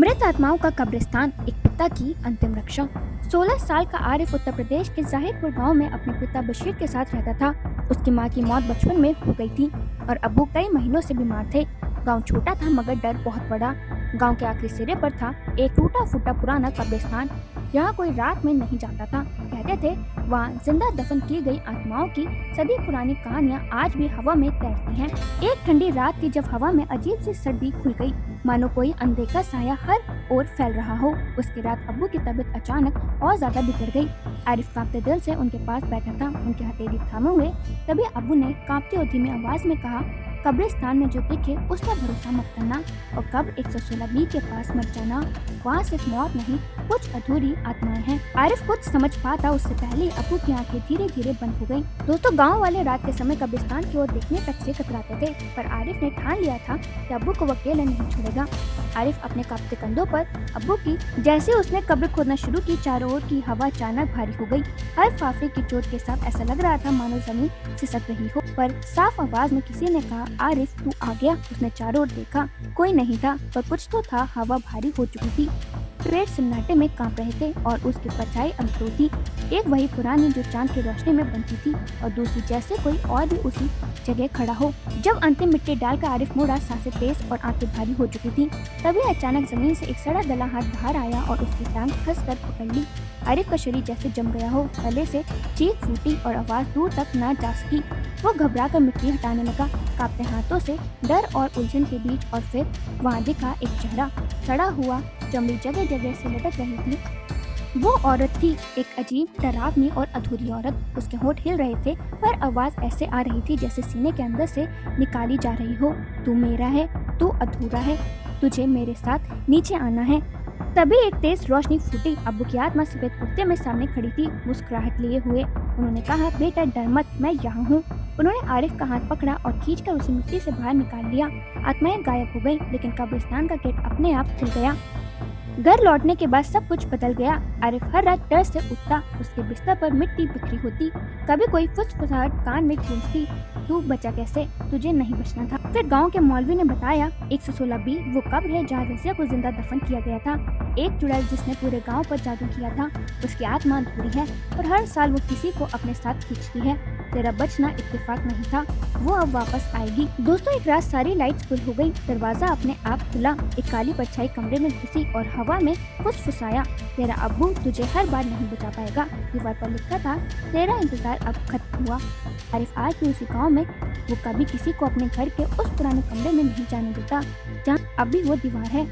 मृत आत्माओं का कब्रिस्तान, एक पिता की अंतिम रक्षा। 16 साल का आरिफ उत्तर प्रदेश के जाहिरपुर गांव में अपने पिता बशीर के साथ रहता था। उसकी मां की मौत बचपन में हो गई थी और अब्बू कई महीनों से बीमार थे। गांव छोटा था मगर डर बहुत बड़ा। गांव के आखिरी सिरे पर था एक टूटा फूटा पुराना कब्रिस्तान। यहाँ कोई रात में नहीं जाता था। कहते थे वहाँ जिंदा दफन की गई आत्माओं की सदी पुरानी कहानियाँ आज भी हवा में तैरती हैं। एक ठंडी रात थी जब हवा में अजीब सी सर्दी खुल गई, मानो कोई अनदेखा साया हर ओर फैल रहा हो। उसकी रात अब्बू की तबीयत अचानक और ज्यादा बिगड़ गई। आरिफ कांपते दिल से उनके पास बैठा था, उनके हथेली थामे हुए। तभी अब्बू ने कांपती और धीमी आवाज में कहा, कब्रिस्तान में जो दिखे उस पर भरोसा मत करना और कब्र 116 बी के पास मत जाना। वहाँ सिर्फ मौत नहीं, कुछ अधूरी आत्माएं हैं। आरिफ कुछ समझ पाता उससे पहले अब्बू की आंखें धीरे धीरे बंद हो गईं। दोस्तों, गांव वाले रात के समय कब्रिस्तान की ओर देखने तक से कतराते थे, पर आरिफ ने ठान लिया था कि अब्बू को वो अकेले नहीं छोड़ेगा। आरिफ अपने कांपते कंधों पर अब्बू की जैसे उसने कब्र खोदना शुरू की, चारों ओर की हवा अचानक भारी हो गई। हर फाफे की चोट के साथ ऐसा लग रहा था मानो जमीन सिसक रही हो। पर साफ आवाज में किसी ने कहा, आरिफ तू आ गया। उसने चारों ओर देखा, कोई नहीं था, पर कुछ तो था। हवा भारी हो चुकी थी, पेड़ सन्नाटे में कांप रहे थे और उसकी परछाई अब दो थी। एक वही पुरानी जो चांद की रोशनी में बनती थी और दूसरी जैसे कोई और भी उसी जगह खड़ा हो। जब अंतिम मिट्टी डालकर आरिफ मुड़ा, सांसें तेज और आंखें भारी हो चुकी थी, तभी अचानक जमीन से एक सड़ा गला हाथ बाहर आया और उसकी टांग खस कर पकड़ ली। आरिफ का शरीर जैसे जम गया हो, गले से चीख फूटी और आवाज दूर तक न जा सकी। वो घबरा कर मिट्टी हटाने लगा, कांपते हाथों से, डर और उलझन के बीच। और फिर वहाँ दिखा एक चेहरा, सड़ा हुआ, चमड़ी जगह जगह से लटक रही थी। वो औरत थी, एक अजीब, डरावनी और अधूरी औरत। उसके होंठ हिल रहे थे, पर आवाज ऐसे आ रही थी जैसे सीने के अंदर से निकाली जा रही हो। तू मेरा है, तू अधूरा है, तुझे मेरे साथ नीचे आना है। तभी एक तेज रोशनी फूटी। अब्बू की आत्मा सफेद कुर्ते में सामने खड़ी थी, मुस्कुराहट लिए हुए। उन्होंने कहा, बेटा डर मत, मैं यहाँ हूँ। उन्होंने आरिफ का हाथ पकड़ा और खींचकर उसे मिट्टी से बाहर निकाल लिया। आत्माएं गायब हो गई, लेकिन कब्रिस्तान का गेट अपने आप खुल गया। घर लौटने के बाद सब कुछ बदल गया। आरिफ हर रात डर से उठता, उसके बिस्तर पर मिट्टी बिखरी होती। कभी कोई फुसफुसाहट कान में गूंजती, तू बचा कैसे, तुझे नहीं बचना था। फिर गांव के मौलवी ने बताया, 116 बी वो कब्र है जहाँ रजिया को जिंदा दफन किया गया था। एक चुड़ैल जिसने पूरे गांव पर जादू किया था, उसकी आत्मा अधूरी है और हर साल वो किसी को अपने साथ खींचती है। तेरा बचना इत्तेफाक नहीं था, वो अब वापस आएगी। दोस्तों, एक रात सारी लाइट्स गुल हो गई। दरवाजा अपने आप खुला, एक काली परछाई कमरे में घुसी और हवा में फुसफुसाया, तेरा अब्बू तुझे हर बार नहीं बचा पाएगा। दीवार पर लिखा था, तेरा इंतजार अब खत्म हुआ। आरिफ आज भी उसी गाँव में, वो कभी किसी को अपने घर के उस पुराने कमरे में नहीं जाने देता जहाँ अब भी वो दीवार है।